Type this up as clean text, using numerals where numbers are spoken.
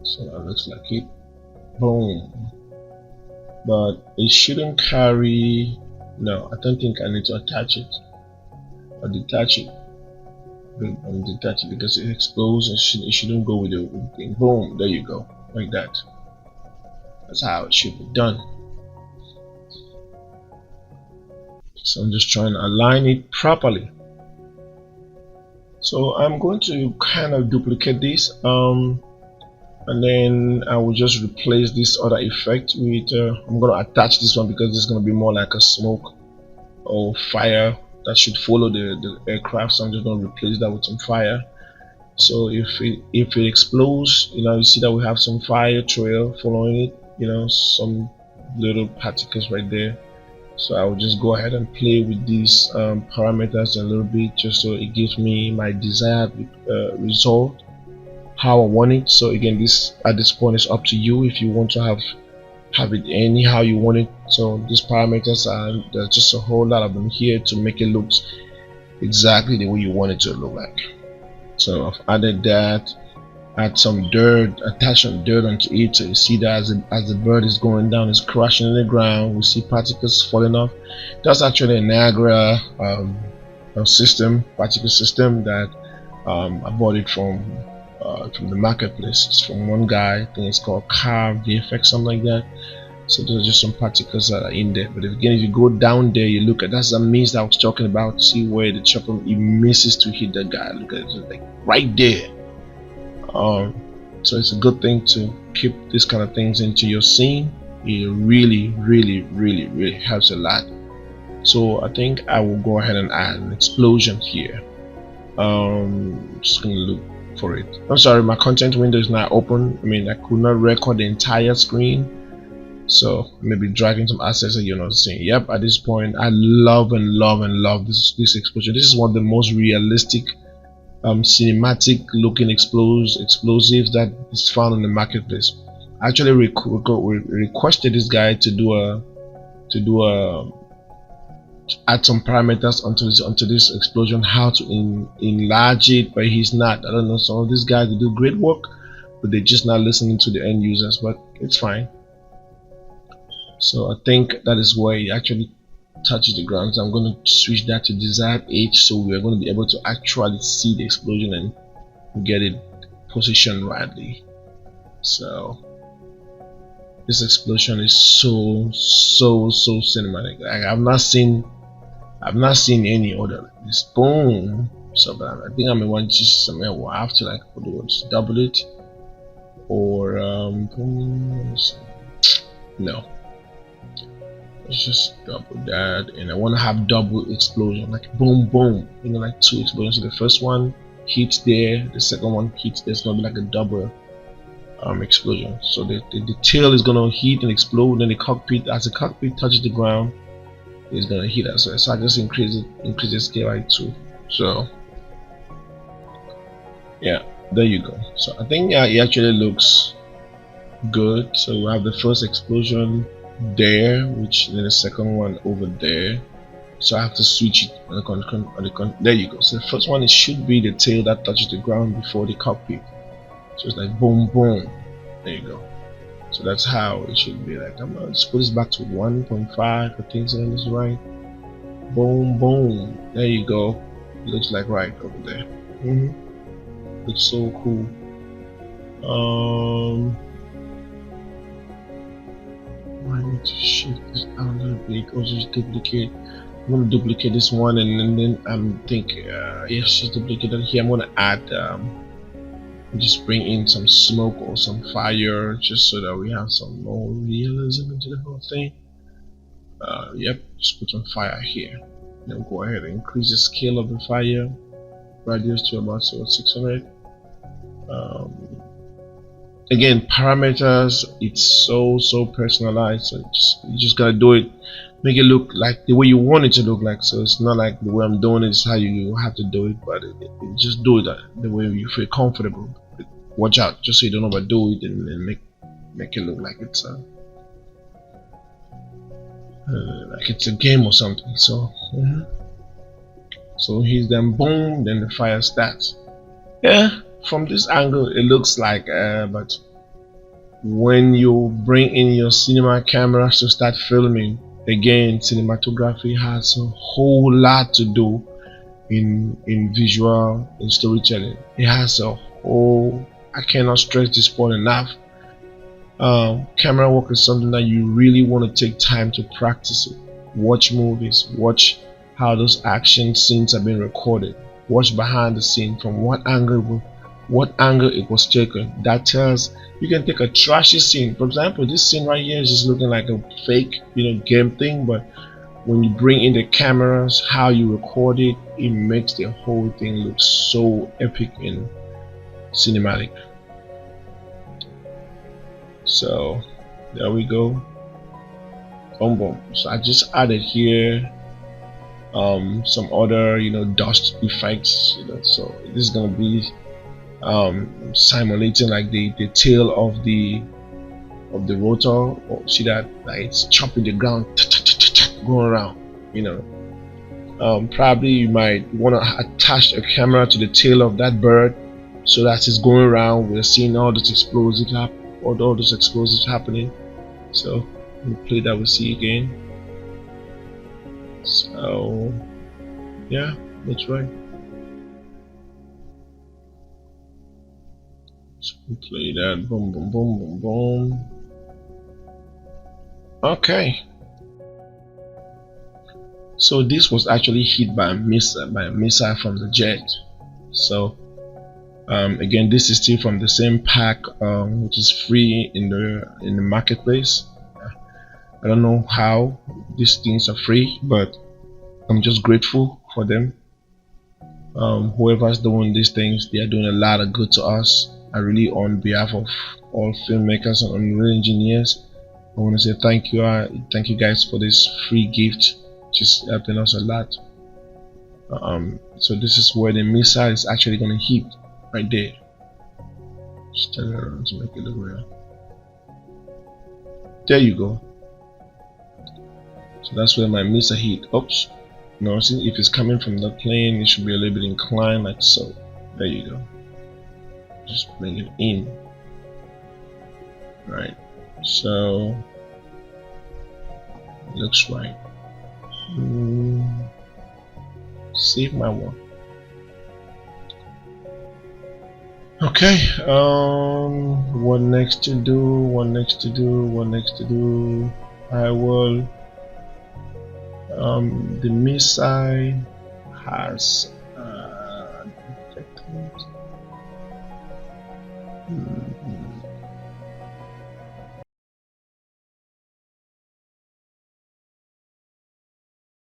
So that looks like it. Boom. But it shouldn't carry. No, I don't think I need to attach it or detach it. Detach it because it explodes and it shouldn't go with the thing. Boom, there you go, like that. That's how it should be done. So I'm just trying to align it properly. So I'm going to kind of duplicate this, and then I will just replace this other effect with. I'm going to attach this one because it's going to be more like a smoke or fire that should follow the aircraft. So I'm just going to replace that with some fire. So if it explodes, you see that we have some fire trail following it, some little particles right there. So I will just go ahead and play with these parameters a little bit, just so it gives me my desired result, how I want it. So again, this at this point is up to you if you want to have it anyhow you want it. So these parameters there's just a whole lot of them here to make it look exactly the way you want it to look like. So I've added that. Add some dirt, attach some dirt onto it, so you see that as the bird is going down, it's crashing in the ground. We see particles falling off. That's actually a Niagara particle system that I bought it from the marketplace. It's from one guy. I think it's called Car VFX, something like that. So those are just some particles that are in there. But again, if you go down there, you look at that's the means that I was talking about. See where the chopper it misses to hit the guy. Look at it, like right there. So it's a good thing to keep these kind of things into your scene. It really, really, really, really helps a lot. So I think I will go ahead and add an explosion here. Just gonna look for it. I'm sorry, my content window is not open. I could not record the entire screen, so maybe dragging some assets that you're not seeing. Yep, at this point, I love and love and love this explosion. This is one of the most realistic cinematic looking explosives that is found in the marketplace. I actually requested this guy to add some parameters onto this explosion, how to enlarge it, but he's not. I don't know, some of these guys, they do great work, but they're just not listening to the end users, but it's fine. So I think that is where he actually touches the ground. So I'm going to switch that to desired H, so we are going to be able to actually see the explosion and get it positioned rightly. So this explosion is so cinematic. Like, I've not seen any other like this. Boom. So but I think I may want just some will have to like just double it, or no, let's just double that. And I want to have double explosion, like boom boom, like two explosions. So the first one hits there, the second one hits there. It's gonna be like a double explosion. So the tail is gonna hit and explode, and the cockpit, as the cockpit touches the ground, is gonna hit us. So I just increase the scale by 2. So yeah, there you go. So I think it actually looks good. So we have the first explosion there, which then the second one over there. So I have to switch it on the there you go. So the first one, it should be the tail that touches the ground before the cockpit. So it's like boom boom. There you go. So that's how it should be. Like, I'm gonna just put this back to 1.5. I think so. That's right. Boom boom. There you go. It looks like right over there. Looks so cool. I need to shift this down a little bit, or just duplicate. I'm gonna duplicate this one, and then I'm thinking, yes, just duplicate it here. I'm gonna add, just bring in some smoke or some fire, just so that we have some more realism into the whole thing. Yep, just put some fire here. Then go ahead and increase the scale of the fire radius to about 600. Again, parameters, it's so personalized. So you just gotta do it, make it look like the way you want it to look like. So it's not like the way I'm doing it is how you have to do it, but just do it the way you feel comfortable. But watch out, just so you don't overdo it and make it look like it's a game or something. So so he's then boom, then the fire starts. Yeah, from this angle it looks like but when you bring in your cinema cameras to start filming, again, cinematography has a whole lot to do in visual in storytelling. It has a whole, I cannot stress this point enough. Camera work is something that you really want to take time to practice it. Watch movies, watch how those action scenes are being recorded, watch behind the scene from what angle it was taken. That tells you can take a trashy scene. For example, this scene right here is just looking like a fake, game thing, but when you bring in the cameras, how you record it, it makes the whole thing look so epic and cinematic. So there we go. Boom boom. So I just added here some other dust effects. So this is gonna be simulating like the tail of the rotor. See that, like it's chopping the ground, going around. You know, probably you might want to attach a camera to the tail of that bird so that it's going around. We're seeing all those explosives happening. So let me play that. We see again. So yeah, that's right. So we play that. Boom, boom, boom, boom, boom. Okay. So this was actually hit by a missile from the jet. So again, this is still from the same pack, which is free in the marketplace. I don't know how these things are free, but I'm just grateful for them. Whoever's doing these things, they are doing a lot of good to us. I really, on behalf of all filmmakers and unreal engineers, I want to say thank you. Thank you guys for this free gift, just helping us a lot. So this is where the missile is actually going to hit, right there. Just turn it around to make it look real. There you go. So that's where my missile hit. Oops. No, see, if it's coming from the plane, it should be a little bit inclined, like so. There you go. Just bring it in. Right. So looks right. Save my one. Okay. What next to do? What next to do? What next to do? I will. The missile has